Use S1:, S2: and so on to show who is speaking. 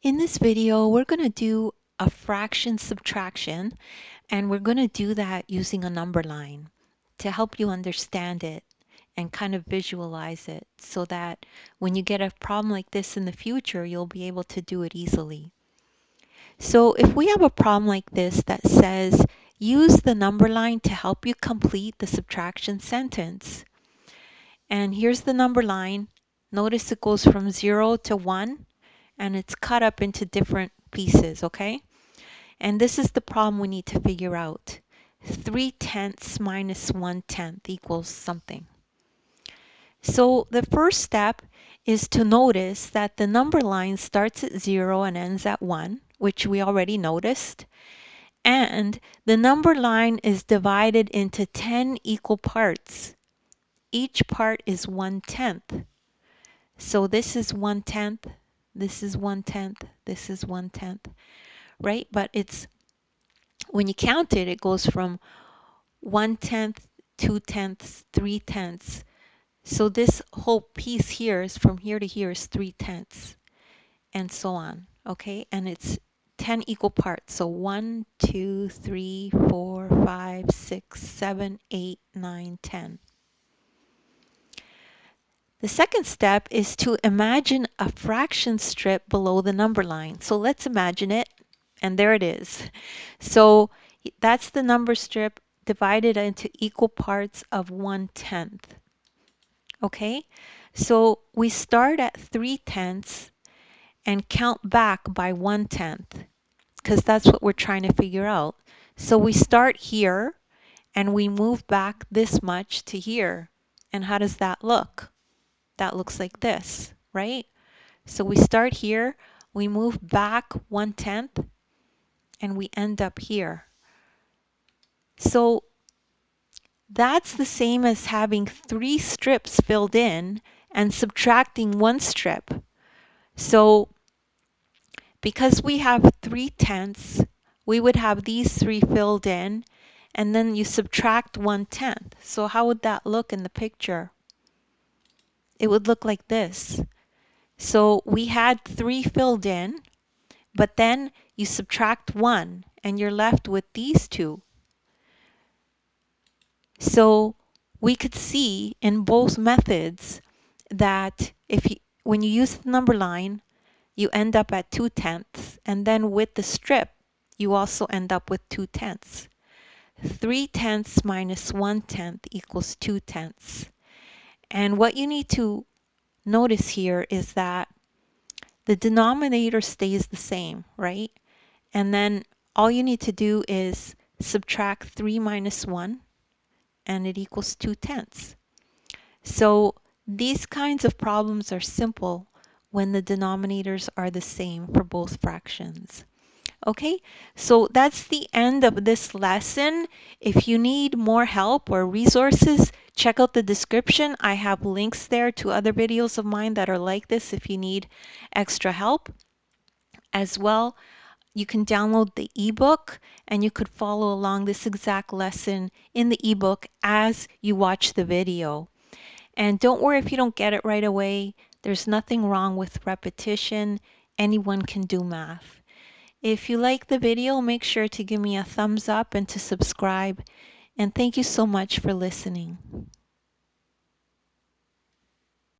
S1: In this video, we're going to do a fraction subtraction, and we're going to do that using a number line to help you understand it and kind of visualize it so that when you get a problem like this in the future, you'll be able to do it easily. So if we have a problem like this that says, use the number line to help you complete the subtraction sentence. And here's the number line. Notice it goes from 0 to 1. And it's cut up into different pieces, okay? And this is the problem we need to figure out. 3/10 minus 1/10 equals something. So the first step is to notice that the number line starts at 0 and ends at 1, which we already noticed. And the number line is divided into 10 equal parts. Each part is 1/10. So this is 1/10. This is 1/10, this is 1/10, right? But it's, when you count it, it goes from 1/10, 2/10, 3/10. So this whole piece here is from here to here is 3/10, and so on, okay? And it's 10 equal parts. So 1, 2, 3, 4, 5, 6, 7, 8, 9, 10. The second step is to imagine a fraction strip below the number line. So let's imagine it, and there it is. So that's the number strip divided into equal parts of 1/10. Okay, so we start at 3/10 and count back by 1/10 because that's what we're trying to figure out. So we start here and we move back this much to here. And how does that look? That looks like this, right? So we start here, we move back 1/10, and we end up here. So that's the same as having 3 strips filled in and subtracting 1 strip. So because we have 3/10, we would have these 3 filled in, and then you subtract 1/10. So how would that look in the picture? It would look like this. So we had 3 filled in, but then you subtract 1 and you're left with these 2. So we could see in both methods that when you use the number line, you end up at 2/10, and then with the strip, you also end up with 2/10. 3/10 minus 1/10 equals 2/10. And what you need to notice here is that the denominator stays the same, right? And then all you need to do is subtract 3 minus 1, and it equals 2/10. So these kinds of problems are simple when the denominators are the same for both fractions. Okay, so that's the end of this lesson. If you need more help or resources, check out the description. I have links there to other videos of mine that are like this if you need extra help. As well, you can download the ebook and you could follow along this exact lesson in the ebook as you watch the video. And don't worry if you don't get it right away. There's nothing wrong with repetition. Anyone can do math. If you like the video, make sure to give me a thumbs up and to subscribe. And thank you so much for listening.